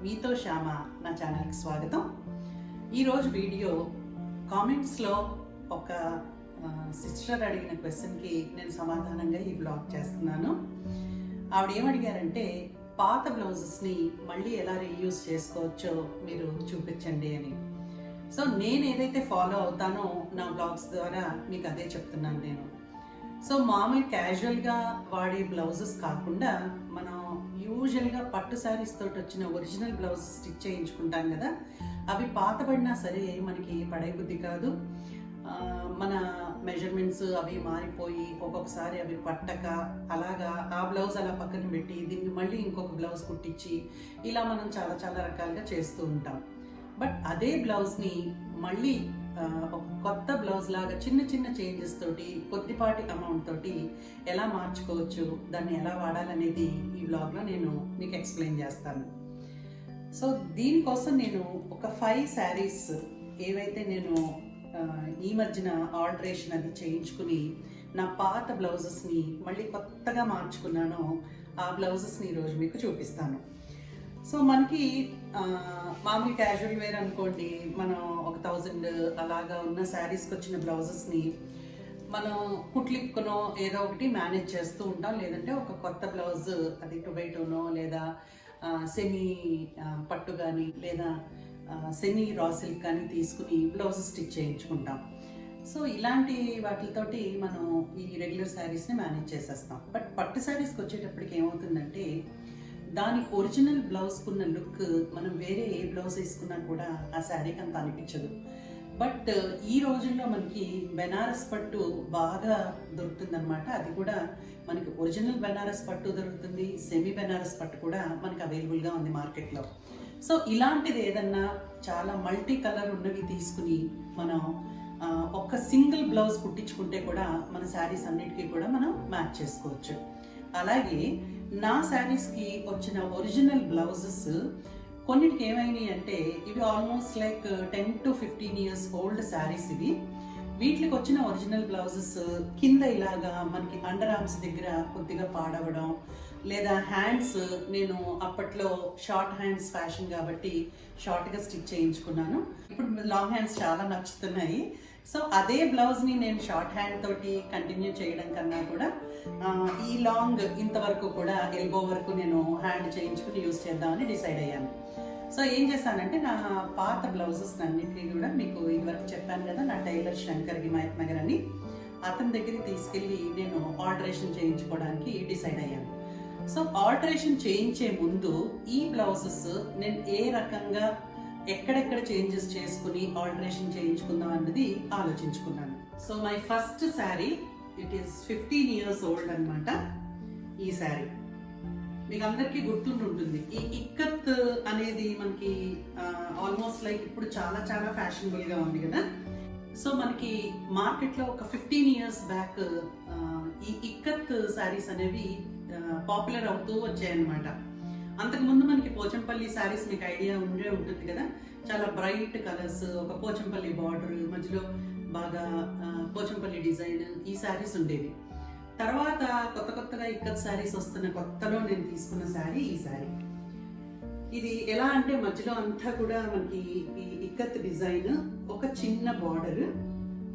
మీతో శ్యామ నా ఛానల్కి స్వాగతం. ఈరోజు వీడియో కామెంట్స్లో ఒక సిస్టర్ అడిగిన క్వశ్చన్కి నేను సమాధానంగా ఈ బ్లాగ్ చేస్తున్నాను. ఆవిడ ఏమడిగారంటే, పాత బ్లౌజెస్ని మళ్ళీ ఎలా రీయూజ్ చేసుకోవచ్చో మీరు చూపించండి అని. సో నేను ఏదైతే ఫాలో అవుతానో నా బ్లాగ్స్ ద్వారా మీకు అదే చెప్తున్నాను నేను. సో మామూలు క్యాజువల్గా వాడే బ్లౌజెస్ కాకుండా మనం యూజువల్గా పట్టు శారీస్ తోటి వచ్చిన ఒరిజినల్ బ్లౌజ్ స్టిచ్ చేయించుకుంటాం కదా, అవి పాతబడినా సరే మనకి పడే బుద్ధి కాదు. మన మెజర్మెంట్స్ అవి మారిపోయి ఒక్కొక్కసారి అవి పట్టక అలాగా ఆ బ్లౌజ్ అలా పక్కన పెట్టి దీన్ని మళ్ళీ ఇంకొక బ్లౌజ్ కుట్టించి ఇలా మనం చాలా చాలా రకాలుగా చేస్తూ ఉంటాం. బట్ అదే బ్లౌజ్ని మళ్ళీ ఒక కొత్త బ్లౌజ్ లాగా చిన్న చిన్న చేంజెస్ తోటి కొద్దిపాటి అమౌంట్ తోటి ఎలా మార్చుకోవచ్చు, దాన్ని ఎలా వాడాలనేది ఈ బ్లాగ్లో నేను మీకు ఎక్స్ప్లెయిన్ చేస్తాను. సో దీనికోసం నేను ఒక 5 శారీస్ ఏవైతే నేను ఈ మధ్యన ఆల్టరేషన్ అది చేయించుకుని నా పాత బ్లౌజెస్ని మళ్ళీ కొత్తగా మార్చుకున్నానో ఆ బ్లౌజెస్ని ఈరోజు మీకు చూపిస్తాను. సో మనకి మామూలు క్యాజువల్ వేర్ అనుకోండి, మనం ఒక 1000 అలాగా ఉన్న శారీస్కి వచ్చిన బ్లౌజెస్ని మనం కుట్లిప్పుకునో ఏదో ఒకటి మేనేజ్ చేస్తూ ఉంటాం. లేదంటే ఒక కొత్త బ్లౌజ్ అది టొబాటోనో లేదా సెమీ పట్టు కానీ లేదా సెమీ రా సిల్క్ కానీ తీసుకుని బ్లౌజ్ స్టిచ్ చేయించుకుంటాం. సో ఇలాంటి వాటితోటి మనం ఈ రెగ్యులర్ శారీస్ని మేనేజ్ చేసేస్తాం. బట్ పట్టు శారీస్కి వచ్చేటప్పటికి ఏమవుతుందంటే, దాని ఒరిజినల్ బ్లౌజ్కున్న లుక్ మనం వేరే ఏ బ్లౌజ్ వేసుకున్నా కూడా ఆ శారీకి అంత అనిపించదు. బట్ ఈ రోజుల్లో మనకి బెనారస్ పట్టు బాగా దొరుకుతుందన్నమాట. అది కూడా మనకి ఒరిజినల్ బెనారస్ పట్టు దొరుకుతుంది, సెమీ బెనారస్ పట్టు కూడా మనకి అవైలబుల్గా ఉంది మార్కెట్లో. సో ఇలాంటిది ఏదన్నా చాలా మల్టీ కలర్ ఉన్నవి తీసుకుని మనం ఒక సింగిల్ బ్లౌజ్ కుట్టించుకుంటే కూడా మన శారీస్ అన్నిటికీ కూడా మనం మ్యాచ్ చేసుకోవచ్చు. అలాగే నా శారీస్కి వచ్చిన ఒరిజినల్ బ్లౌజెస్ కొన్నిటికి ఏమైనాయి అంటే, ఇవి almost like 10 to 15 years old saris ఇవి. వీటికి వచ్చిన ఒరిజినల్ బ్లౌజెస్ కింద ఇలాగా మనకి అండర్ ఆర్మ్స్ దగ్గర కొద్దిగా పాడవడం, లేదా హ్యాండ్స్ నేను అప్పట్లో షార్ట్ హ్యాండ్స్ ఫ్యాషన్ కాబట్టి షార్ట్గా స్టిచ్ చేయించుకున్నాను. ఇప్పుడు లాంగ్ హ్యాండ్స్ చాలా నచ్చుతున్నాయి. సో అదే బ్లౌజ్ని నేను షార్ట్ హ్యాండ్ తోటి కంటిన్యూ చేయడం కన్నా కూడా ఈ లాంగ్ ఇంతవరకు కూడా ఎల్బో వరకు నేను హ్యాండ్ చేయించుకుని యూజ్ చేద్దామని డిసైడ్ అయ్యాను. సో ఏం చేశానంటే, నా పాత బ్లౌజెస్ అన్నింటినీ కూడా మీకు ఇదివరకు చెప్పాను కదా, నా టైలర్ శంకర్ హిమాయత్ నగర్ అని, అతని దగ్గరికి తీసుకెళ్ళి నేను ఆల్టరేషన్ చేయించుకోవడానికి డిసైడ్ అయ్యాను. సో ఆల్టరేషన్ చేయించే ముందు ఈ బ్లౌజెస్ నేను ఏ రకంగా ఎక్కడెక్కడ చేంజెస్ చేసుకుని ఆల్టరేషన్ చేయించుకుందాం అన్నది ఆలోచించుకున్నాను. So my first sari, it is 15 years old అనమాట. ఈ శారీ మీకు అందరికీ గుర్తుంటుంది. ఈ ఇక్కత్ అనేది మనకి ఆల్మోస్ట్ లైక్ ఇప్పుడు చాలా చాలా ఫ్యాషనబుల్గా ఉంది కదా. సో మనకి మార్కెట్లో ఒక 15 years బ్యాక్ ఈ ఇక్కత్ శారీస్ అనేవి పాపులర్ అవుతూ వచ్చాయన్నమాట. అంతకుముందు మనకి పోచంపల్లి శారీస్ మీకు ఐడియా ఉండే ఉంటుంది కదా, చాలా బ్రైట్ కలర్స్, ఒక పోచంపల్లి బార్డర్ మధ్యలో బాగా పోచంపల్లి డిజైన్, ఈ శారీస్ ఉండేవి. తర్వాత కొత్తగా ఇక్కత్ శారీస్ వస్తున్న కొత్తలో నేను తీసుకున్న శారీ ఈ శారీ. ఇది ఎలా అంటే, మధ్యలో అంతా కూడా మనకి ఈ ఇక్కత్ డిజైన్, ఒక చిన్న బార్డర్,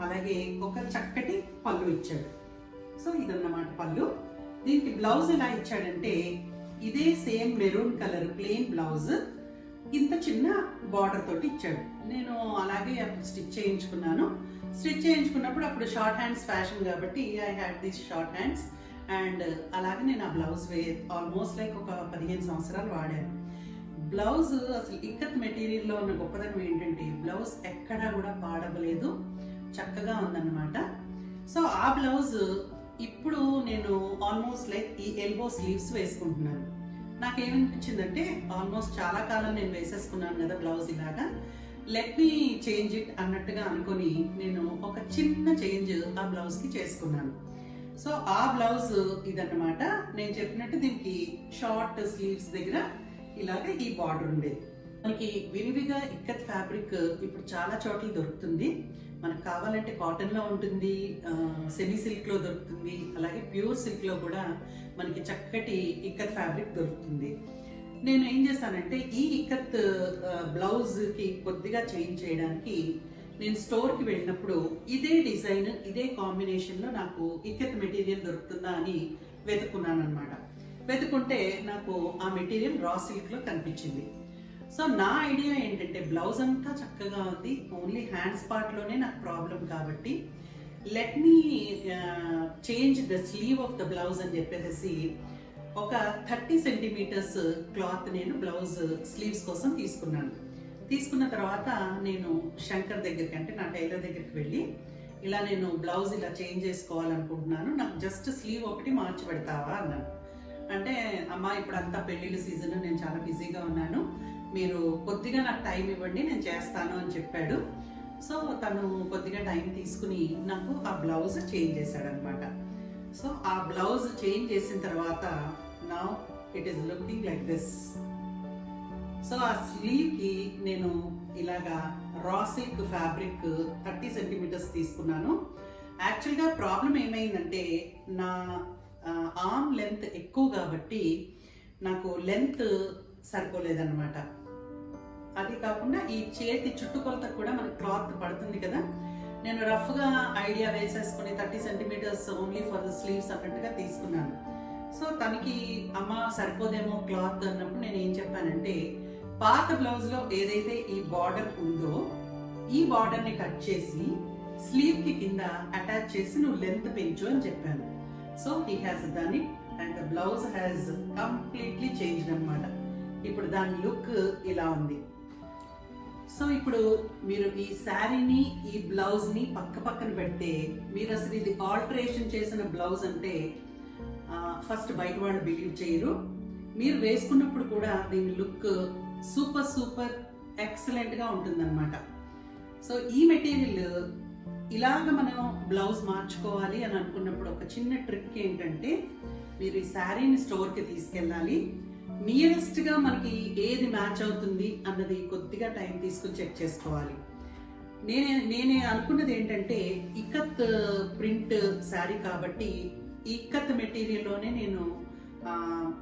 అలాగే ఒక చక్కటి పళ్ళు ఇచ్చాడు. సో ఇదన్నమాట పళ్ళు. దీనికి బ్లౌజ్ ఎలా ఇచ్చాడంటే, ఇదే same maroon colour plain blouse ఇంత చిన్న బార్డర్ తోటి ఇచ్చాడు. నేను అలాగే స్టిచ్ చేయించుకున్నాను. స్టిచ్ చేయించుకున్నప్పుడు అప్పుడు షార్ట్ హ్యాండ్స్ ఫ్యాషన్ కాబట్టి I had these short hands, and అలాగే నేను ఆ బ్లౌజ్ ఆల్మోస్ట్ లైక్ ఒక 15 సంవత్సరాలు వాడాను. బ్లౌజ్ అసలు ఇక్కత్ మెటీరియల్లో ఉన్న గొప్పదనం ఏంటంటే, బ్లౌజ్ ఎక్కడా కూడా పాడవలేదు, చక్కగా ఉందన్నమాట. సో ఆ బ్లౌజ్ ఇప్పుడు నేను ఆల్మోస్ట్ లైక్ ఈ ఎల్బో స్లీవ్స్ వేసుకుంటున్నాను. నాకేమనిపించిందంటే, ఆల్మోస్ట్ చాలా కాలం నేను వేసేసుకున్నాను కదా బ్లౌజ్ ఇలాగా, లెట్ మీ చేంజ్ ఇట్ అన్నట్టుగా అనుకొని నేను ఒక చిన్న చేంజ్ ఆ బ్లౌజ్కి చేసుకున్నాను. సో ఆ బ్లౌజ్ ఇదన్నమాట. నేను చెప్పినట్టు దీనికి షార్ట్ స్లీవ్స్ దగ్గర ఇలాగే ఈ బార్డర్ ఉండేది. మనకి విరివిగా ఇక్కత్ ఫ్యాబ్రిక్ ఇప్పుడు చాలా చోట్ల దొరుకుతుంది. మనకు కావాలంటే కాటన్లో ఉంటుంది, సెమీ సిల్క్లో దొరుకుతుంది, అలాగే ప్యూర్ సిల్క్లో కూడా మనకి చక్కటి ఇక్కత్ ఫ్యాబ్రిక్ దొరుకుతుంది. నేను ఏం చేశానంటే ఈ ఇక్కత్ బ్లౌజ్కి కొద్దిగా చేంజ్ చేయడానికి నేను స్టోర్కి వెళ్ళినప్పుడు ఇదే డిజైన్ ఇదే కాంబినేషన్లో నాకు ఇక్కత్ మెటీరియల్ దొరుకుతుందా అని వెతుకున్నాను అనమాట. వెతుకుంటే నాకు ఆ మెటీరియల్ రా సిల్క్లో కనిపించింది. సో నా ఐడియా ఏంటంటే బ్లౌజ్ అంతా చక్కగా ఉంది, ఓన్లీ హ్యాండ్స్ పార్ట్లోనే నాకు ప్రాబ్లం కాబట్టి let me change the slew of the blouse అని చెప్పేసి ఒక 30 సెంటీమీటర్స్ క్లాత్ నేను బ్లౌజ్ స్లీవ్స్ కోసం తీసుకున్న తర్వాత నేను శంకర్ దగ్గరికి, అంటే నా టైలర్ దగ్గరికి వెళ్ళి ఇలా నేను బ్లౌజ్ ఇలా చేంజ్ చేసుకోవాలనుకుంటున్నాను, నాకు జస్ట్ స్లీవ్ ఒకటి మార్చి పెడతావా అన్నాను. అంటే అమ్మా ఇప్పుడు అంతా పెళ్ళిళ్ళ సీజన్, నేను చాలా బిజీగా ఉన్నాను, మీరు కొద్దిగా నాకు టైం ఇవ్వండి నేను చేస్తాను అని చెప్పాడు. సో తను కొద్దిగా టైం తీసుకుని నాకు ఆ బ్లౌజ్ చేంజ్ చేశాడు అనమాట. సో ఆ బ్లౌజ్ చేంజ్ చేసిన తర్వాత now it is looking like this. So ఆ స్లీవ్కి నేను ఇలాగా రా సిల్క్ ఫ్యాబ్రిక్ 30 సెంటీమీటర్స్ తీసుకున్నాను. యాక్చువల్గా ప్రాబ్లం ఏమైందంటే నా ఆర్మ్ లెంత్ ఎక్కువ కాబట్టి నాకు లెంత్ సరిపోలేదన్నమాట. అది కాకుండా ఈ చేతి చుట్టుకొలతకు కూడా మనకి క్లాత్ పడుతుంది కదా, నేను రఫ్గా ఐడియా వేసేసుకుని 30 centimetres only for the sleeves అన్నట్టుగా తీసుకున్నాను. సో తనకి అమ్మ సరిపోదేమో క్లాత్ అన్నప్పుడు నేను ఏం చెప్పానంటే పాత బ్లౌజ్లో ఏదైతే ఈ బార్డర్ ఉందో ఈ బార్డర్ని కట్ చేసి స్లీవ్కి కింద అటాచ్ చేసి నువ్వు లెంత్ పెంచు అని చెప్పాను. So he has done it and the blouse has completely changed అనమాట. ఇప్పుడు దాని లుక్ ఇలా ఉంది. సో ఇప్పుడు మీరు ఈ శారీని ఈ బ్లౌజ్ని పక్కన పెడితే మీరు అసలు ఇది ఆల్టరేషన్ చేసిన బ్లౌజ్ అంటే ఫస్ట్ బయట వాళ్ళు బిలీవ్ చేయరు. మీరు వేసుకున్నప్పుడు కూడా దీని లుక్ సూపర్ ఎక్సలెంట్గా ఉంటుందన్నమాట. సో ఈ మెటీరియల్ ఇలాగ మనం బ్లౌజ్ మార్చుకోవాలి అని అనుకున్నప్పుడు ఒక చిన్న ట్రిక్ ఏంటంటే మీరు ఈ శారీని స్టోర్కి తీసుకెళ్ళాలి. నియరెస్ట్గా మనకి ఏది మ్యాచ్ అవుతుంది అన్నది కొద్దిగా టైం తీసుకుని చెక్ చేసుకోవాలి. నేనే అనుకున్నది ఏంటంటే ఇక్కత్ ప్రింట్ శారీ కాబట్టి ఇక్కత్ మెటీరియల్లోనే నేను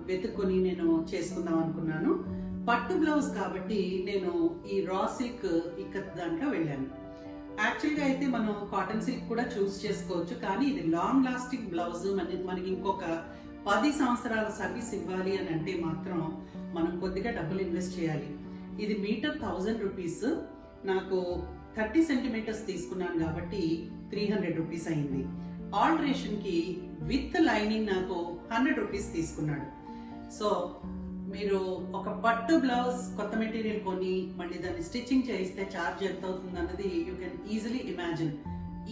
వెతుక్కొని నేను చేసుకుందాం అనుకున్నాను. పట్టు బ్లౌజ్ కాబట్టి నేను ఈ రా సిల్క్ ఇక్కత్ దాంట్లో వెళ్ళాను. యాక్చువల్గా అయితే మనం కాటన్ సిల్క్ కూడా చూస్ చేసుకోవచ్చు, కానీ ఇది లాంగ్ లాస్టింగ్ బ్లౌజ్, మనకి ఇంకొక 10 సంవత్సరాల సర్వీస్ ఇవ్వాలి అని అంటే మాత్రం మనం కొద్దిగా డబ్బులు ఇన్వెస్ట్ చేయాలి. ఇది మీటర్ 1000 రూపీస్, నాకు 30 సెంటీమీటర్స్ తీసుకున్నాను కాబట్టి 300 రూపీస్ అయింది. ఆల్టరేషన్కి విత్ లైనింగ్ నాకు 100 రూపీస్ తీసుకున్నాడు. సో మీరు ఒక పట్టు బ్లౌజ్ కొత్త మెటీరియల్ కొని మళ్ళీ దాన్ని స్టిచ్చింగ్ చేయిస్తే ఛార్జ్ ఎంత అవుతుంది అన్నది యూ కెన్ ఈజీలీ ఇమాజిన్.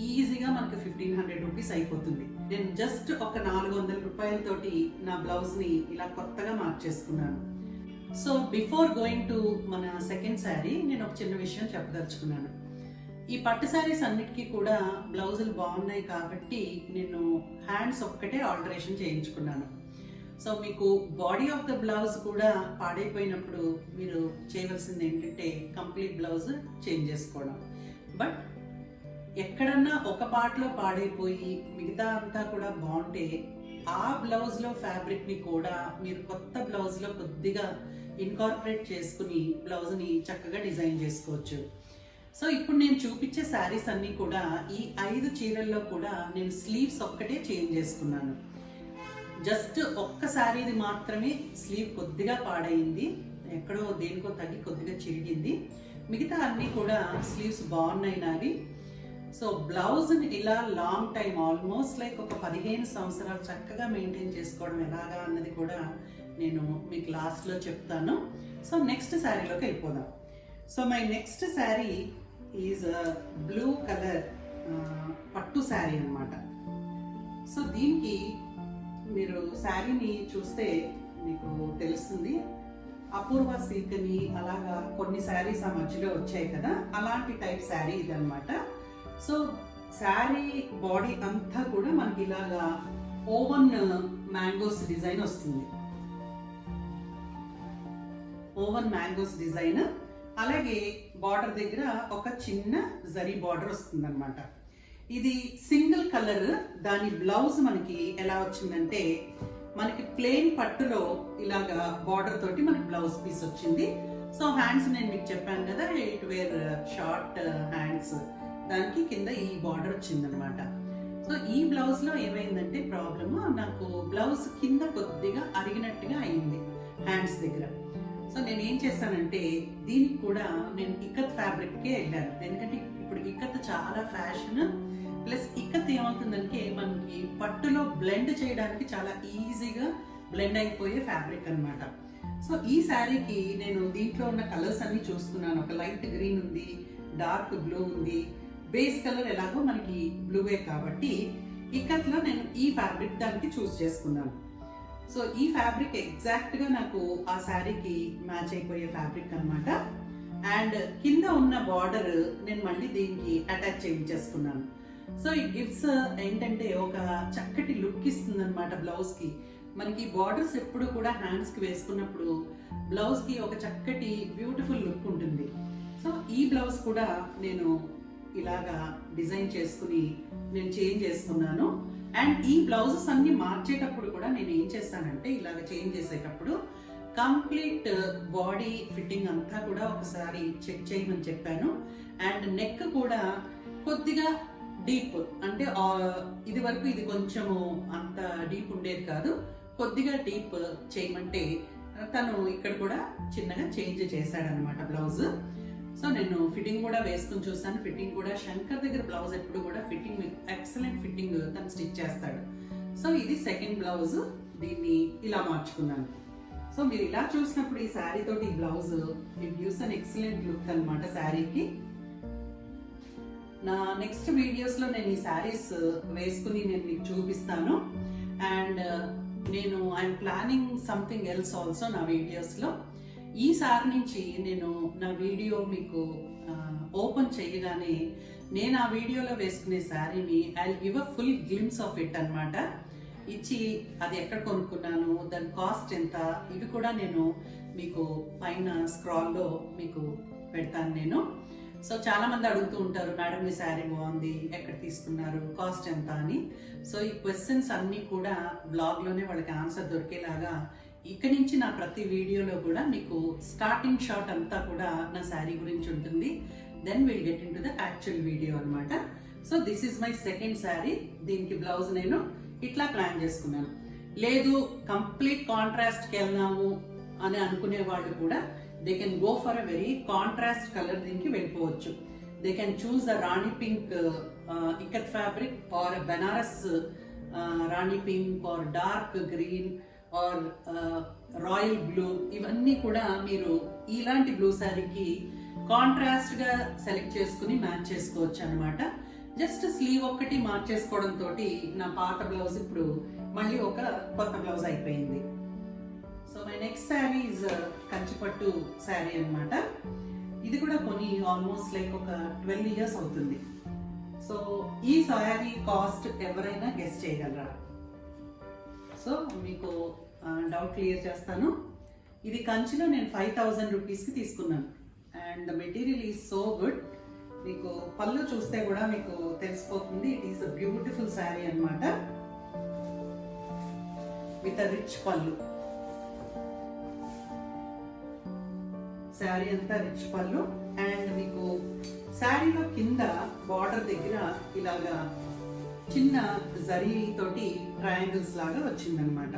ఈజీగా మనకి 1500 రూపీస్ అయిపోతుంది. నేను జస్ట్ ఒక 400 రూపాయలతోటి నా బ్లౌజ్ని ఇలా కొత్తగా మార్చేసుకున్నాను. సో బిఫోర్ గోయింగ్ టు మన సెకండ్ శారీ నేను ఒక చిన్న విషయం చెప్పదలుచుకున్నాను. ఈ పట్టు శారీస్ అన్నిటికీ కూడా బ్లౌజులు బాగున్నాయి కాబట్టి నేను హ్యాండ్స్ ఒక్కటే ఆల్టరేషన్ చేయించుకున్నాను. సో మీకు బాడీ ఆఫ్ ద బ్లౌజ్ కూడా పాడైపోయినప్పుడు మీరు చేయవలసింది ఏంటంటే కంప్లీట్ బ్లౌజ్ చేంజ్ చేసుకోవడం. బట్ ఎక్కడన్నా ఒక పార్ట్లో పాడైపోయి మిగతా అంతా కూడా బాగుంటే ఆ బ్లౌజ్లో ఫ్యాబ్రిక్ని కూడా మీరు కొత్త బ్లౌజ్లో కొద్దిగా ఇన్కార్పొరేట్ చేసుకుని బ్లౌజ్ని చక్కగా డిజైన్ చేసుకోవచ్చు. సో ఇప్పుడు నేను చూపించే శారీస్ అన్నీ కూడా ఈ 5 చీరల్లో కూడా నేను స్లీవ్స్ ఒక్కటే చేంజ్ చేసుకున్నాను. జస్ట్ ఒక్క శారీది మాత్రమే స్లీవ్ కొద్దిగా పాడైంది, ఎక్కడో దేనికో తగ్గి కొద్దిగా చిరిగింది. మిగతా అన్నీ కూడా స్లీవ్స్ బాగున్నాయి నావి. సో బ్లౌజ్ని ఇలా లాంగ్ టైం ఆల్మోస్ట్ లైక్ ఒక 15 సంవత్సరాలు చక్కగా మెయింటైన్ చేసుకోవడం ఎలాగా అన్నది కూడా నేను మీకు లాస్ట్లో చెప్తాను. సో నెక్స్ట్ శారీలోకి వెళ్ళిపోదాం. So my next sari is blue colour పట్టు శారీ అన్నమాట. సో దీనికి మీరు శారీని చూస్తే మీకు తెలుస్తుంది, అపూర్వ సిల్క్ అని అలాగా కొన్ని శారీస్ ఆ మధ్యలో వచ్చాయి కదా, అలాంటి టైప్ శారీ ఇదన్నమాట. సో శారీ బాడీ అంతా కూడా మనకి ఇలాగా ఓవెన్ మ్యాంగోస్ డిజైన్ వస్తుంది. ఓవెన్ మ్యాంగోస్ డిజైన్, అలాగే బార్డర్ దగ్గర ఒక చిన్న జరీ బార్డర్ వస్తుంది అనమాట. ఇది సింగిల్ కలర్. దాని బ్లౌజ్ మనకి ఎలా వచ్చిందంటే మనకి ప్లెయిన్ పట్టులో ఇలాగా బార్డర్ తోటి మనకి బ్లౌజ్ పీస్ వచ్చింది. సో హ్యాండ్స్ నేను మీకు చెప్పాను కదా, ఇట్ వేర్ షార్ట్ హ్యాండ్స్, దానికి కింద ఈ బార్డర్ వచ్చింది అనమాట. సో ఈ బ్లౌజ్ లో ఏమైందంటే ప్రాబ్లమ్, నాకు బ్లౌజ్ కింద కొద్దిగా అరిగినట్టుగా అయింది హ్యాండ్స్ దగ్గర. సో నేను ఏం చేశానంటే దీనికి కూడా నేను ఇక్కత్ ఫ్యాబ్రిక్కే వెళ్ళాను. ఎందుకంటే ఇప్పుడు ఇక్కత్ చాలా ఫ్యాషన్, ప్లస్ ఇక్కత్ ఏమవుతుందంటే మనకి పట్టులో బ్లెండ్ చేయడానికి చాలా ఈజీగా బ్లెండ్ అయిపోయే ఫ్యాబ్రిక్ అనమాట. సో ఈ శారీకి నేను దీంట్లో ఉన్న కలర్స్ అన్ని చూసుకున్నాను. ఒక లైట్ గ్రీన్ ఉంది, డార్క్ బ్లూ ఉంది, బేస్ కలర్ ఎలాగో మనకి బ్లూవే కాబట్టి ఇక్కత్లో నేను ఈ ఫ్యాబ్రిక్ దానికి చూస్ చేసుకున్నాను. సో ఈ ఫ్యాబ్రిక్ ఎగ్జాక్ట్ గా నాకు ఆ శారీకి మ్యాచ్ అయిపోయే ఫ్యాబ్రిక్ అనమాట. అండ్ కింద ఉన్న బార్డర్ నేను మళ్ళీ దీనికి అటాచ్ చేయించేసుకున్నాను. సో ఇట్ గివ్స్ ఏంటంటే ఒక చక్కటి లుక్ ఇస్తుంది అనమాట బ్లౌజ్ కి. మనకి బార్డర్స్ ఎప్పుడు కూడా హ్యాండ్స్ కి వేసుకున్నప్పుడు బ్లౌజ్ కి ఒక చక్కటి బ్యూటిఫుల్ లుక్ ఉంటుంది. సో ఈ బ్లౌజ్ కూడా నేను ఇలాగా డిజైన్ చేసుకుని నేను చేంజ్ చేసుకున్నాను. అండ్ ఈ బ్లౌజెస్ అన్ని మార్చేటప్పుడు కూడా నేను ఏం చేస్తానంటే ఇలాగ చేంజ్ చేసేటప్పుడు కంప్లీట్ బాడీ ఫిట్టింగ్ అంతా కూడా ఒకసారి చెక్ చేయమని చెప్పాను. అండ్ నెక్ కూడా కొద్దిగా డీప్, అంటే ఇది వరకు ఇది కొంచెము అంత డీప్ ఉండేది కాదు, కొద్దిగా డీప్ చేయమంటే తను ఇక్కడ కూడా చిన్నగా చేంజ్ చేశాడనమాట బ్లౌజ్. సో నేను ఫిట్టింగ్ కూడా వేసుకుని చూసాను. ఫిట్టింగ్ కూడా శంకర్ దగ్గర బ్లౌజ్ ఎప్పుడు కూడా ఫిట్టింగ్ ఎక్సలెంట్ ఫిట్టింగ్ తను స్టిచ్ చేస్తాడు. సో ఇది సెకండ్ బ్లౌజ్, దీన్ని ఇలా మార్చుకున్నాను. సో మీరు ఇలా చూసినప్పుడు ఈ శారీ తోటి ఈ blouse it gives an excellent look అనమాట శారీకి. నా నెక్స్ట్ వీడియోస్ లో నేను ఈ శారీస్ వేసుకుని నేను మీకు చూపిస్తాను. అండ్ నేను I'm planning something else also నా వీడియోస్ లో. ఈసారి నుంచి నేను నా వీడియో మీకు ఓపెన్ చేయగానే నేను ఆ వీడియోలో వేసుకునే శారీని I give a full glimpse of it అనమాట. ఇచ్చి అది ఎక్కడ కొనుక్కున్నాను, దాని కాస్ట్ ఎంత, ఇవి కూడా నేను మీకు పైన స్క్రాల్లో మీకు పెడతాను నేను. సో చాలా మంది అడుగుతూ ఉంటారు, మేడం మీ శారీ బాగుంది, ఎక్కడ తీసుకున్నారు, కాస్ట్ ఎంత అని. సో ఈ క్వశ్చన్స్ అన్నీ కూడా బ్లాగ్లోనే వాళ్ళకి ఆన్సర్ దొరికేలాగా ఇక్కడి నుంచి నా ప్రతి వీడియోలో కూడా మీకు స్టార్టింగ్ షాట్ అంతా కూడా నా శారీ గురించి ఉంటుంది. Then will get into the actual video అనమాట. So this is my second sari. దీనికి బ్లౌజ్ నేను ఇట్లా ప్లాన్ చేసుకున్నాను. లేదు కంప్లీట్ కాంట్రాస్ట్కి వెళ్దాము అని అనుకునే వాళ్ళు కూడా they can go for a very contrast colour, దీనికి వెళ్ళిపోవచ్చు. They can choose the rani pink ikat fabric or Banaras rani pink or dark green or royal blue. ఇవన్నీ కూడా మీరు ఇలాంటి బ్లూ శారీకి కాంట్రాస్ట్ గా సెలెక్ట్ చేసుకుని మ్యాచ్ చేసుకోవచ్చు అనమాట. జస్ట్ స్లీవ్ ఒక్కటి మార్చేసుకోవడం తోటి నా పాత బ్లౌజ్ ఇప్పుడు మళ్ళీ ఒక కొత్త బ్లౌజ్ అయిపోయింది. So my next sari is Kanchipattu sari అనమాట. ఇది కూడా కొని ఆల్మోస్ట్ లైక్ ఒక 12 years అవుతుంది. సో ఈ శారీ కాస్ట్ ఎవరైనా గెస్ చేయగలరా? సో మీకు డౌట్ క్లియర్ చేస్తాను. ఇది కంచిలో నేను 5000 రూపీస్కి తీసుకున్నాను. And the material is so good. మీకు పళ్ళు చూస్తే కూడా మీకు తెలిసిపోతుంది. It is a beautiful sari అనమాట విత్ అ రిచ్ పళ్ళు. శారీ అంతా రిచ్ పళ్ళు. అండ్ మీకు శారీలో కింద బార్డర్ దగ్గర ఇలాగా చిన్న జరీ తోటి ట్రయాంగిల్స్ లాగా వచ్చిందనమాట.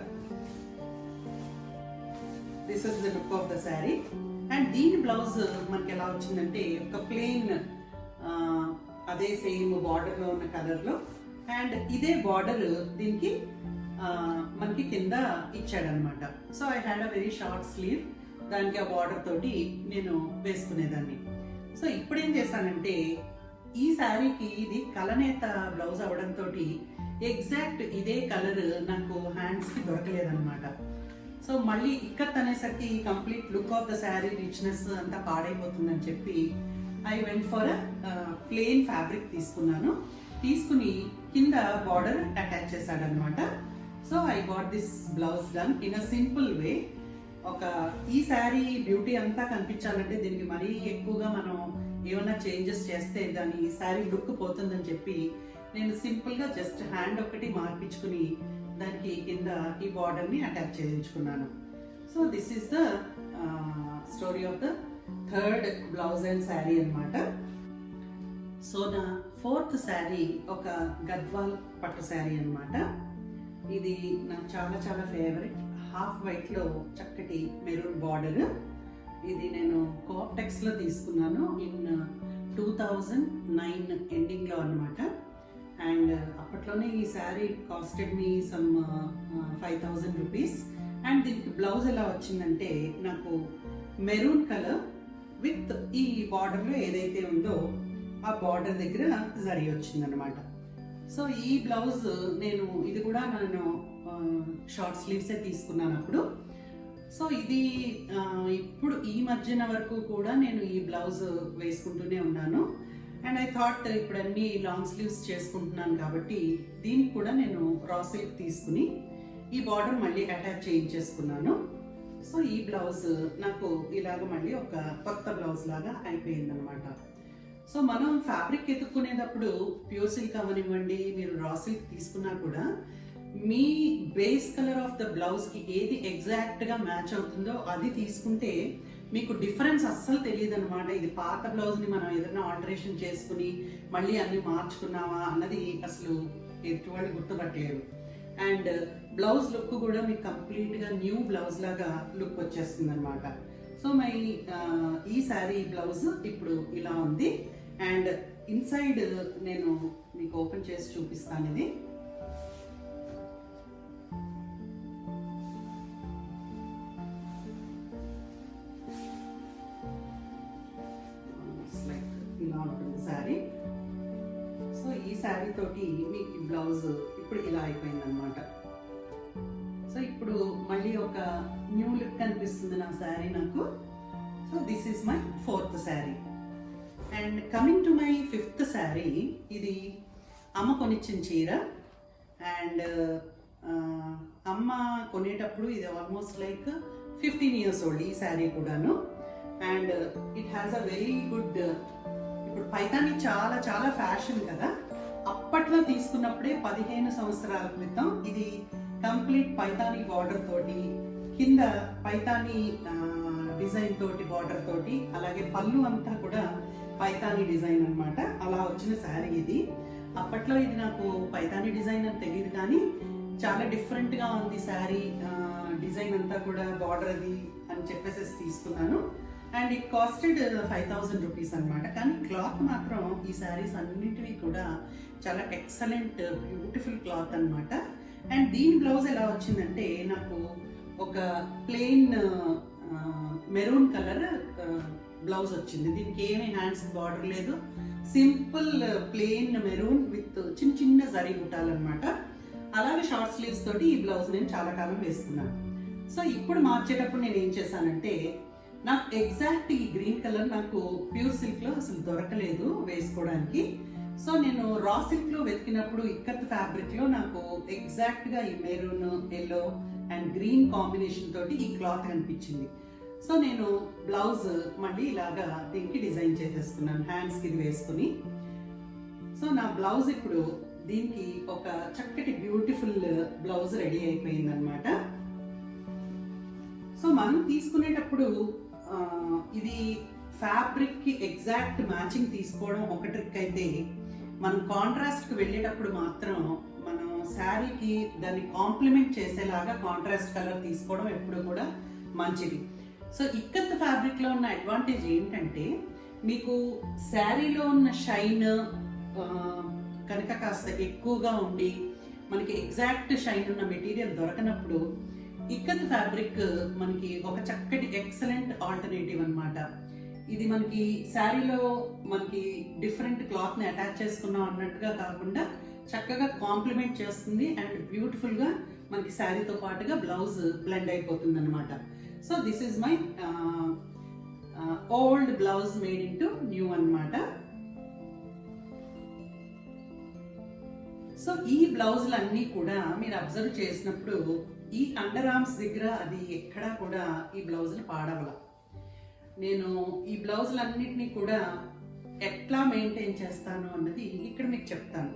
This is the look of the sari. And దీని బ్లౌజ్ మనకి ఎలా వచ్చిందంటే ఒక ప్లెయిన్ అదే సేమ్ బార్డర్ లో ఉన్న కలర్ లో, అండ్ ఇదే బార్డర్ దీనికి మనకి కింద ఇచ్చాడనమాట. So I had a very short sleeve, దానికి ఆ బార్డర్ తోటి నేను వేసుకునేదాన్ని. సో ఇప్పుడు ఏం చేశానంటే ఈ శారీకి ఇది కలనేత బ్లౌజ్ అవడంతో ఎగ్జాక్ట్ ఇదే కలర్ నాకు హ్యాండ్స్ కి దొరకలేదన్నమాట. సో మళ్ళీ ఇక్కత్ అనేసరికి complete look of the sari richness అంతా పాడైపోతుందని చెప్పి I went for plain fabric తీసుకున్నాను. తీసుకుని కింద బార్డర్ అటాచ్ చేశాడనమాట. So I got this blouse done in a simple way. ఈ శారీ బ్యూటీ అంతా కనిపించాలంటే దీనికి మరీ ఎక్కువగా మనం ఏమైనా చేంజెస్ చేస్తే దాని శారీ లుక్ పోతుందని చెప్పి నేను సింపుల్ గా జస్ట్ హ్యాండ్ ఒకటి మార్పించుకుని దానికి కింద ఈ బార్డర్ని అటాచ్ చేయించుకున్నాను. So this is the story of the third blouse and sari అన్నమాట. సో నా ఫోర్త్ శారీ ఒక గద్వాల్ పట్టు శారీ అన్నమాట. ఇది నాకు చాలా చాలా ఫేవరెట్. హాఫ్ వైట్లో చక్కటి మెరూన్ బార్డర్. ఇది నేను కోప్టెక్స్లో తీసుకున్నాను ఇన్ 2009 ఎండింగ్లో అనమాట. అండ్ అప్పట్లోనే ఈ sari costed me some 5000 rupees. And దీనికి బ్లౌజ్ ఎలా వచ్చిందంటే నాకు మెరూన్ కలర్ విత్ ఈ బార్డర్లో ఏదైతే ఉందో ఆ బార్డర్ దగ్గర జరీ వచ్చిందనమాట. సో ఈ బ్లౌజ్ ఇది కూడా నేను షార్ట్ స్లీవ్సే తీసుకున్నాను అప్పుడు. సో ఇది ఇప్పుడు ఈ మధ్యన వరకు కూడా నేను ఈ బ్లౌజ్ వేసుకుంటూనే ఉన్నాను. అండ్ ఐ థాట్ ఇప్పుడు అన్ని లాంగ్ స్లీవ్స్ చేసుకుంటున్నాను కాబట్టి దీనికి కూడా నేను రా సిల్క్ తీసుకుని ఈ బార్డర్ మళ్ళీ అటాచ్ చేయించేసుకున్నాను. సో ఈ బ్లౌజ్ నాకు ఇలాగ మళ్ళీ ఒక కొత్త బ్లౌజ్ లాగా అయిపోయింది అనమాట. సో మనం ఫ్యాబ్రిక్ ఎత్తుక్కునేటప్పుడు ప్యూర్ సిల్క్ అవనివ్వండి, మీరు రా సిల్క్ తీసుకున్నా కూడా మీ బేస్ కలర్ ఆఫ్ ద బ్లౌజ్కి ఏది ఎగ్జాక్ట్గా మ్యాచ్ అవుతుందో అది తీసుకుంటే మీకు డిఫరెన్స్ అస్సలు తెలియదు అనమాట. ఇది పాత బ్లౌజ్ని మనం ఏదైనా ఆల్టరేషన్ చేసుకుని మళ్ళీ అన్ని మార్చుకున్నావా అన్నది అసలు ఎటువంటి గుర్తుపట్టలేరు. అండ్ బ్లౌజ్ లుక్ కూడా మీకు కంప్లీట్గా న్యూ బ్లౌజ్ లాగా లుక్ వచ్చేస్తుంది అనమాట. సో ఈ శారీ బ్లౌజ్ ఇప్పుడు ఇలా ఉంది. అండ్ ఇన్సైడ్ నేను మీకు ఓపెన్ చేసి చూపిస్తాను. ఇది ఇలా ఉంటుంది శారీ. సో ఈ శారీ తోటి మీకు ఈ బ్లౌజ్ ఇప్పుడు ఇలా అయిపోయింది అనమాట. సో ఇప్పుడు మళ్ళీ ఒక న్యూ లుక్ కనిపిస్తుంది నా శారీ నాకు. So this is my fourth sari. And coming to my fifth sari, ఇది అమ్మ కొనిచ్చిన చీర. అండ్ అమ్మ కొనేటప్పుడు ఇది ఆల్మోస్ట్ లైక్ 15 years ఓల్డ్ ఈ శారీ కూడాను. And it has a very good, ఇప్పుడు పైతాని చాలా చాలా ఫ్యాషన్ కదా. అప్పట్లో తీసుకున్నప్పుడే 15 సంవత్సరాల క్రితం ఇది కంప్లీట్ పైతాని బార్డర్ తోటి, కింద పైతాని డిజైన్ తోటి బార్డర్ తోటి, అలాగే పళ్ళు అంతా కూడా పైతాని డిజైన్ అన్నమాట. అలా వచ్చిన శారీ ఇది. అప్పట్లో ఇది నాకు పైతాని డిజైన్ అని తెలియదు కానీ చాలా డిఫరెంట్గా ఉంది శారీ డిజైన్ అంతా కూడా, బార్డర్ అది అని చెప్పేసి తీసుకున్నాను. అండ్ ఇట్ కాస్టెడ్ 5000 రూపీస్ అనమాట. కానీ క్లాత్ మాత్రం ఈ శారీస్ అన్నింటినీ కూడా చాలా ఎక్సలెంట్ బ్యూటిఫుల్ క్లాత్ అనమాట. అండ్ దీని బ్లౌజ్ ఎలా వచ్చిందంటే నాకు ఒక ప్లెయిన్ మెరూన్ కలర్ బ్లౌజ్ వచ్చింది. దీనికి ఏమీ హ్యాండ్స్ బార్డర్ లేదు, సింపుల్ ప్లెయిన్ మెరూన్ విత్ చిన్న చిన్న జరీ బుట్టాలన్నమాట. అలాగే షార్ట్ స్లీవ్స్ తోటి ఈ బ్లౌజ్ నేను చాలా కాలం వేసుకున్నాను. సో ఇప్పుడు మార్చేటప్పుడు నేను ఏం చేశానంటే, నాకు ఎగ్జాక్ట్ ఈ గ్రీన్ కలర్ నాకు ప్యూర్ సిల్క్లో అసలు దొరకలేదు వేసుకోవడానికి. సో నేను రా సిల్క్లో వెతికినప్పుడు ఇక్కత్ ఫ్యాబ్రిక్లో నాకు ఎగ్జాక్ట్గా ఈ maroon, yellow and green combination తోటి ఈ క్లాత్ కనిపించింది. సో నేను బ్లౌజ్ మళ్ళీ ఇలాగా దీనికి డిజైన్ చేసేసుకున్నాను, హ్యాండ్స్కి ఇది వేసుకుని. సో నా బ్లౌజ్ ఇప్పుడు దీనికి ఒక చక్కటి బ్యూటిఫుల్ బ్లౌజ్ రెడీ అయిపోయింది అనమాట. సో మనం తీసుకునేటప్పుడు ఇది ఫ్యాబ్రిక్కి ఎగ్జాక్ట్ మ్యాచింగ్ తీసుకోవడం ఒక ట్రిక్ అయితే, మనం కాంట్రాస్ట్కి వెళ్ళేటప్పుడు మాత్రం మనం శారీకి దాన్ని కాంప్లిమెంట్ చేసేలాగా కాంట్రాస్ట్ కలర్ తీసుకోవడం ఎప్పుడు కూడా మంచిది. సో ఇక్కత్ ఫ్యాబ్రిక్లో ఉన్న అడ్వాంటేజ్ ఏంటంటే, మీకు శారీలో ఉన్న షైన్ కనుక కాస్త ఎక్కువగా ఉండి మనకి ఎగ్జాక్ట్ షైన్ ఉన్న మెటీరియల్ దొరకనప్పుడు ఇక్కత్ ఫ్యాబ్రిక్ మనకి ఒక చక్కటి ఎక్సలెంట్ ఆల్టర్నేటివ్ అనమాట. ఇది మనకి శారీలో మనకి డిఫరెంట్ క్లాత్ని అటాచ్ చేసుకున్నాం అన్నట్టుగా కాకుండా చక్కగా కాంప్లిమెంట్ చేస్తుంది అండ్ బ్యూటిఫుల్గా మనకి శారీతో పాటుగా బ్లౌజ్ బ్లెండ్ అయిపోతుంది అనమాట. So this is my old blouse made into new అనమాట. సో ఈ బ్లౌజులు అన్నీ కూడా మీరు అబ్జర్వ్ చేసినప్పుడు ఈ అండర్ ఆర్మ్స్ దగ్గర అది ఎక్కడా కూడా ఈ బ్లౌజులు పాడవల. నేను ఈ బ్లౌజులన్నిటినీ కూడా ఎట్లా మెయింటైన్ చేస్తాను అన్నది ఇక్కడ మీకు చెప్తాను.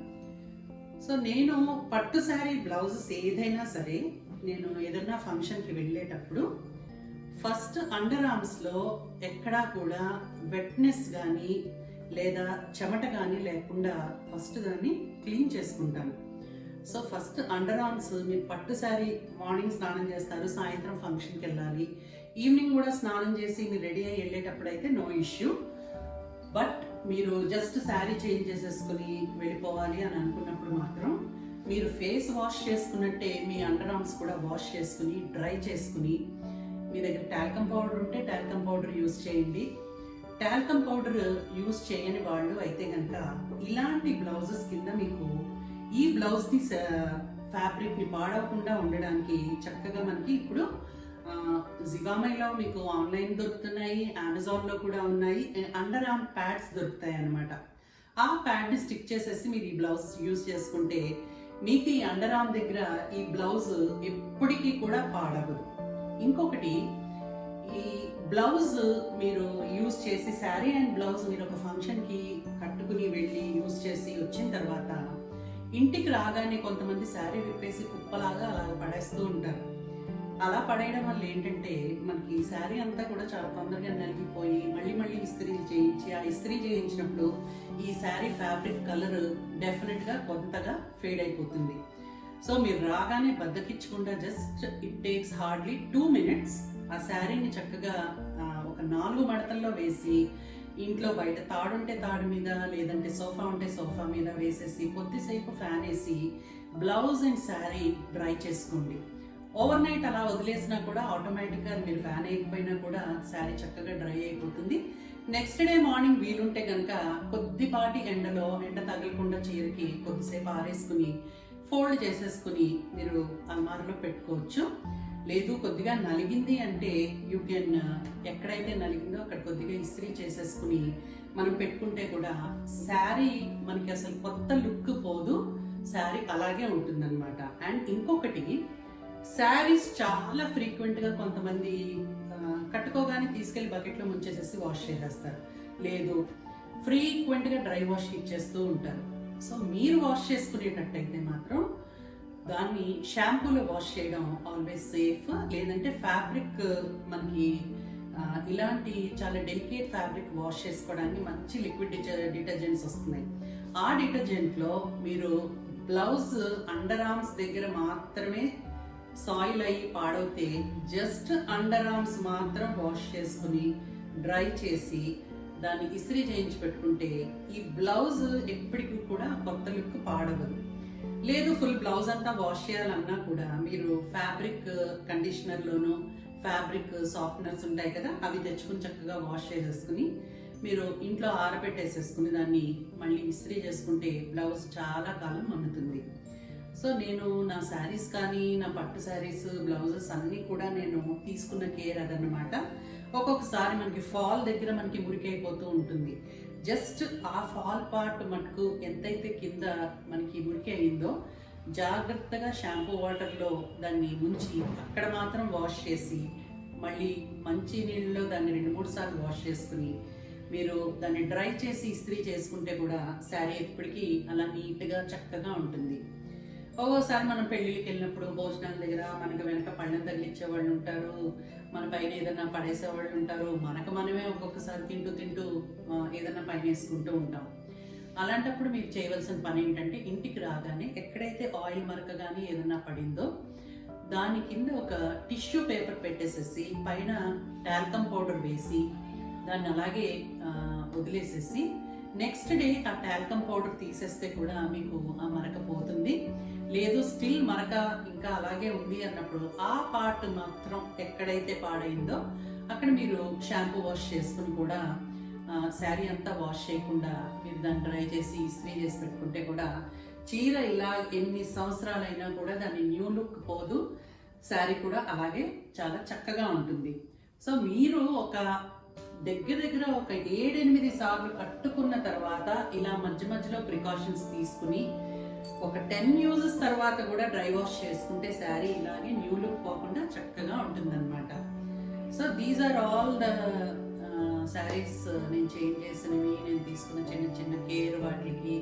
సో నేను పట్టు శారీ బ్లౌజెస్ ఏదైనా సరే నేను ఏదైనా ఫంక్షన్కి వెళ్ళేటప్పుడు ఫస్ట్ అండర్ ఆర్మ్స్లో ఎక్కడా కూడా వెట్నెస్ కానీ లేదా చెమట కానీ లేకుండా ఫస్ట్ దాన్ని క్లీన్ చేసుకుంటాను. సో ఫస్ట్ అండర్ ఆర్మ్స్ మీరు పట్టు శారీ మార్నింగ్ స్నానం చేస్తారు, సాయంత్రం ఫంక్షన్కి వెళ్ళాలి, ఈవినింగ్ కూడా స్నానం చేసి మీరు రెడీ అయ్యి వెళ్ళేటప్పుడు అయితే నో ఇష్యూ. బట్ మీరు జస్ట్ శారీ చేంజ్ చేసేసుకుని వెళ్ళిపోవాలి అని అనుకున్నప్పుడు మాత్రం మీరు ఫేస్ వాష్ చేసుకున్నట్టే మీ అండర్ ఆర్మ్స్ కూడా వాష్ చేసుకుని డ్రై చేసుకుని, మీ దగ్గర టాల్కమ్ పౌడర్ ఉంటే టాల్కమ్ పౌడర్ యూస్ చేయండి. టాల్కమ్ పౌడర్ యూస్ చేయని వాళ్ళు అయితే కనుక ఇలాంటి బ్లౌజెస్ కింద మీకు ఈ బ్లౌజ్ని ఫ్యాబ్రిక్ని పాడవకుండా ఉండడానికి చక్కగా మనకి ఇప్పుడు జివామైలో మీకు ఆన్లైన్ దొరుకుతున్నాయి, అమెజాన్లో కూడా ఉన్నాయి, అండర్ ఆర్మ్ ప్యాడ్స్ దొరుకుతాయి అన్నమాట. ఆ ప్యాడ్ని స్టిక్ చేసేసి మీరు ఈ బ్లౌజ్ యూజ్ చేసుకుంటే మీకు ఈ అండర్ ఆర్మ్ దగ్గర ఈ బ్లౌజ్ ఎప్పటికీ కూడా పాడవదు. ఇంకొకటి, ఈ బ్లౌజ్ మీరు యూజ్ చేసి శారీ అండ్ బ్లౌజ్ మీరు ఒక ఫంక్షన్కి కట్టుకుని వెళ్ళి యూజ్ చేసి వచ్చిన తర్వాత ఇంటికి రాగానే కొంతమంది శారీ విప్పేసి కుప్పలాగా అలాగ పడేస్తూ ఉంటారు. అలా పడేయడం వల్ల ఏంటంటే మనకి శారీ అంతా కూడా చాలా తొందరగా నలిగిపోయి మళ్ళీ మళ్ళీ ఇస్త్రీలు చేయించి ఆ ఇస్త్రీ చేయించినప్పుడు ఈ శారీ ఫ్యాబ్రిక్ కలర్ డెఫినెట్గా కొంతగా ఫేడ్ అయిపోతుంది. సో మీరు రాగానే బద్దకిచ్చకుండా just it takes hardly 2 minutes ఆ శారీని చక్కగా ఒక 4 మడతల్లో వేసి ఇంట్లో బయట తాడుంటే తాడు మీద లేదంటే సోఫా ఉంటే సోఫా మీద వేసేసి కొద్దిసేపు ఫ్యాన్ వేసి బ్లౌజ్ అండ్ శారీ డ్రై చేసుకోండి. ఓవర్ నైట్ అలా వదిలేసినా కూడా ఆటోమేటిక్గా మీరు ఫ్యాన్ వేయకపోయినా కూడా శారీ చక్కగా డ్రై అయిపోతుంది. నెక్స్ట్ డే మార్నింగ్ వీలుంటే కనుక కొద్దిపాటి ఎండ తగలకుండా చీరకి కొద్దిసేపు ఆరేసుకుని ఫోల్డ్ చేసేసుకుని మీరు అల్మార్లో పెట్టుకోవచ్చు. లేదు కొద్దిగా నలిగింది అంటే యూ కెన్ ఎక్కడైతే నలిగిందో అక్కడ కొద్దిగా ఇస్త్రీ చేసేసుకుని మనం పెట్టుకుంటే కూడా శారీ మనకి అసలు కొత్త లుక్ పోదు, శారీ అలాగే ఉంటుందన్నమాట. అండ్ ఇంకొకటి, శారీస్ చాలా ఫ్రీక్వెంట్గా కొంతమంది కట్టుకోగానే తీసుకెళ్లి బకెట్లో ముంచేసేసి వాష్ చేసేస్తారు, లేదు ఫ్రీక్వెంట్గా డ్రై వాష్ ఇచ్చేస్తూ ఉంటారు. సో మీరు వాష్ చేసుకునేటట్టయితే మాత్రం దాన్ని షాంపూలో వాష్ చేయడం ఆల్వేస్ సేఫ్. లేదంటే ఫ్యాబ్రిక్ మనకి ఇలాంటి చాలా డెలికేట్ ఫ్యాబ్రిక్ వాష్ చేసుకోవడానికి మంచి లిక్విడ్ డిటర్జెంట్స్ వస్తున్నాయి. ఆ డిటర్జెంట్లో మీరు బ్లౌజ్ అండర్ ఆర్మ్స్ దగ్గర మాత్రమే సాయిల్ అయ్యి పాడవుతే జస్ట్ అండర్ ఆర్మ్స్ మాత్రం వాష్ చేసుకుని డ్రై చేసి దాన్ని ఇస్త్రీ చేయించి పెట్టుకుంటే ఈ బ్లౌజ్ ఎప్పటికీ కూడా కొత్త లుక్ పాడవదు. లేదు ఫుల్ బ్లౌజ్ అంతా వాష్ చేయాలన్నా కూడా మీరు ఫ్యాబ్రిక్ కండిషనర్లోను ఫ్యాబ్రిక్ సాఫ్ట్నర్స్ ఉంటాయి కదా, అవి తెచ్చుకుని చక్కగా వాష్ చేసేసుకుని మీరు ఇంట్లో ఆరబెట్టేసేసుకుని దాన్ని మళ్ళీ ఇస్త్రీ చేసుకుంటే బ్లౌజ్ చాలా కాలం మన్నుతుంది. సో నేను నా శారీస్ కానీ నా పట్టు శారీస్ బ్లౌజెస్ అన్నీ కూడా నేను తీసుకున్న కేర్ అదన్నమాట. ఒక్కొక్కసారి మనకి ఫాల్ దగ్గర మనకి మురికైపోతూ ఉంటుంది. జస్ట్ ఆ ఫాల్ పార్ట్ మటుకు ఎంతైతే కింద మనకి మురికి అయిందో జాగ్రత్తగా షాంపూ వాటర్లో దాన్ని ముంచి అక్కడ మాత్రం వాష్ చేసి మళ్ళీ మంచి నీళ్ళలో దాన్ని 2-3 సార్లు వాష్ చేసుకుని మీరు దాన్ని డ్రై చేసి ఇస్త్రీ చేసుకుంటే కూడా శారీ ఎప్పటికీ అలా నీట్గా చక్కగా ఉంటుంది. ఒక్కోసారి మనం పెళ్ళిళ్ళకి వెళ్ళినప్పుడు భోజనాల దగ్గర మనకు వెనక పళ్ళని తగిలిచ్చే వాళ్ళు ఉంటారు, మన పైన ఏదైనా పడేసే వాళ్ళు ఉంటారు, మనకు మనమే ఒక్కొక్కసారి తింటూ ఏదైనా పైన వేసుకుంటూ ఉంటాం. అలాంటప్పుడు మీరు చేయవలసిన పని ఏంటంటే ఇంటికి రాగానే ఎక్కడైతే ఆయిల్ మరక కానీ ఏదైనా పడిందో దాని కింద ఒక టిష్యూ పేపర్ పెట్టేసేసి పైన టాల్కమ్ పౌడర్ వేసి దాన్ని అలాగే వదిలేసేసి నెక్స్ట్ డే ఆ టాల్కమ్ పౌడర్ తీసేస్తే కూడా మీకు ఆ మరక పోతుంది. లేదు స్టిల్ మరక ఇంకా అలాగే ఉంది అన్నప్పుడు ఆ పార్ట్ మాత్రం ఎక్కడైతే పాడైందో అక్కడ మీరు షాంపూ వాష్ చేసుకుని కూడా శారీ అంతా వాష్ చేయకుండా మీరు దాన్ని డ్రై చేసి ఇస్త్రీ చేసి పెట్టుకుంటే కూడా చీర ఇలా ఎన్ని సంవత్సరాలైనా కూడా దాని న్యూ లుక్ పోదు, శారీ కూడా అలాగే చాలా చక్కగా ఉంటుంది. సో మీరు ఒక దగ్గర ఒక 7-8 సార్లు కట్టుకున్న తర్వాత ఇలా మధ్యలో ప్రికాషన్స్ తీసుకుని ఒక 10 యూజెస్ తర్వాత కూడా డ్రై వాష్ చేసుకుంటే శారీ ఇలాగే న్యూ లుక్ పోకుండా చక్కగా ఉంటుందన్నమాట. So these are all the saris నేను చేంజ్ చేసినవి, నేను తీసుకున్న చిన్న చిన్న కేర్, వాటికి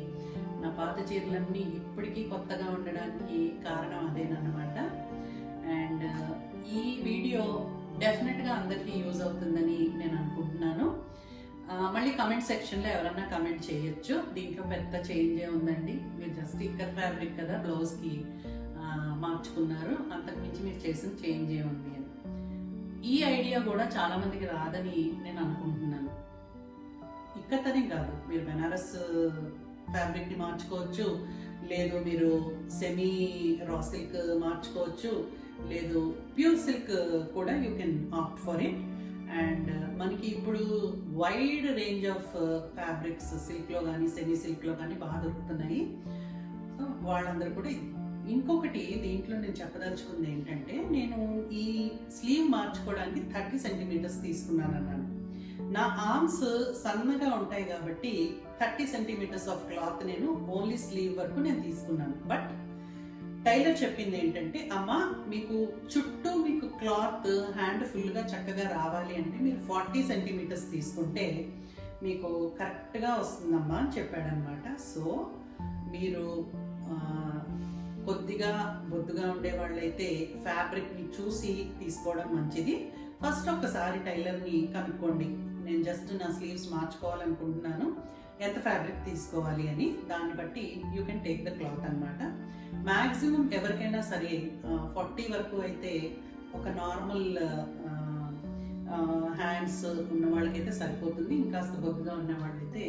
నా పాత చీరలన్నీ ఇప్పటికీ కొత్తగా ఉండడానికి కారణం అదేనమాట. అండ్ ఈ వీడియో డెఫినెట్గా అందరికీ యూజ్ అవుతుందని నేను అనుకుంటున్నాను. మళ్ళీ కమెంట్ సెక్షన్లో ఎవరన్నా కమెంట్ చేయొచ్చు. దీంట్లో పెద్ద చేంజ్ ఉందండి, మీరు జస్ట్ ఇక్కర్ ఫ్యాబ్రిక్ కదా బ్లౌజ్కి మార్చుకున్నారు, అంతకుమించి మీరు చేసిన చేంజ్ ఉంది అని. ఈ ఐడియా కూడా చాలా మందికి రాదని నేను అనుకుంటున్నాను. ఇక్కతనే కాదు, మీరు బెనారస్ ఫ్యాబ్రిక్ని మార్చుకోవచ్చు, లేదు మీరు సెమీ రా సిల్క్ మార్చుకోవచ్చు, లేదు ప్యూర్ సిల్క్ కూడా you can opt for it. And మనకి ఇప్పుడు వైడ్ రేంజ్ ఆఫ్ ఫ్యాబ్రిక్స్ సిల్క్లో కానీ సెమీ సిల్క్లో కానీ బాగా దొరుకుతున్నాయి. సో వాళ్ళందరూ కూడా ఇంకొకటి దీంట్లో నేను చెప్పదలుచుకుంది ఏంటంటే, నేను ఈ స్లీవ్ మార్చుకోవడానికి 30 సెంటీమీటర్స్ తీసుకున్నాను అన్నాను. నా ఆర్మ్స్ సన్నగా ఉంటాయి కాబట్టి 30 సెంటీమీటర్స్ ఆఫ్ క్లాత్ నేను ఓన్లీ స్లీవ్ వరకు నేను తీసుకున్నాను. బట్ టైలర్ చెప్పింది ఏంటంటే, అమ్మ మీకు చుట్టూ మీకు క్లాత్ హ్యాండ్ ఫుల్గా చక్కగా రావాలి అంటే మీరు 40 సెంటీమీటర్స్ తీసుకుంటే మీకు కరెక్ట్గా వస్తుందమ్మా అని చెప్పాడనమాట. సో మీరు కొద్దిగా బొద్దుగా ఉండే వాళ్ళైతే ఫ్యాబ్రిక్ని చూసి తీసుకోవడం మంచిది. ఫస్ట్ ఒకసారి టైలర్ని కనుక్కోండి, నేను జస్ట్ నా స్లీవ్స్ మార్చుకోవాలనుకుంటున్నాను, ఎంత ఫ్యాబ్రిక్ తీసుకోవాలి అని, దాన్ని బట్టి you can take the cloth అనమాట. మ్యాక్సిమం ఎవరికైనా సరే 40 వరకు అయితే ఒక నార్మల్ హ్యాండ్స్ ఉన్న వాళ్ళకైతే సరిపోతుంది. ఇంకాస్త బొద్దుగా ఉన్న వాళ్ళైతే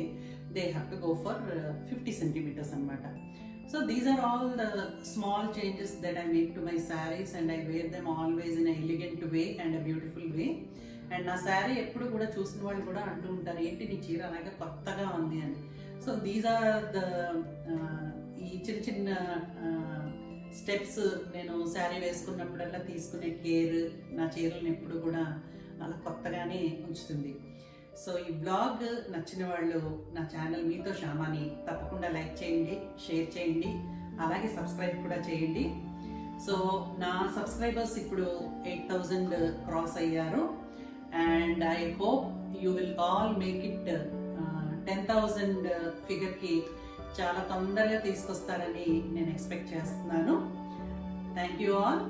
they have to go for 50 centimetres అనమాట. So these are all the small changes that I make to my sarees, and I wear them always in a elegant way and a beautiful way. And నా శారీ ఎప్పుడు కూడా చూసిన వాళ్ళు కూడా అంటూ ఉంటారు, ఏంటి నీ చీర అలాగే కొత్తగా ఉంది అని. సో దీస్ ఆర్ ద ఈ చిన్న చిన్న స్టెప్స్ నేను శారీ వేసుకున్నప్పుడల్లా తీసుకునే కేర్ నా చీరలను ఎప్పుడు కూడా అలా కొత్తగానే ఉంచుతుంది. సో ఈ బ్లాగ్ నచ్చిన వాళ్ళు నా ఛానల్ మీతో శ్యామాని తప్పకుండా లైక్ చేయండి, షేర్ చేయండి, అలాగే సబ్స్క్రైబ్ కూడా చేయండి. సో నా సబ్స్క్రైబర్స్ ఇప్పుడు 8,000 క్రాస్ అయ్యారు. And I hope you will all make it 10,000 ఫిగర్కి చాలా తొందరగా తీసుకొస్తారని నేను ఎక్స్పెక్ట్ చేస్తున్నాను. Thank you all.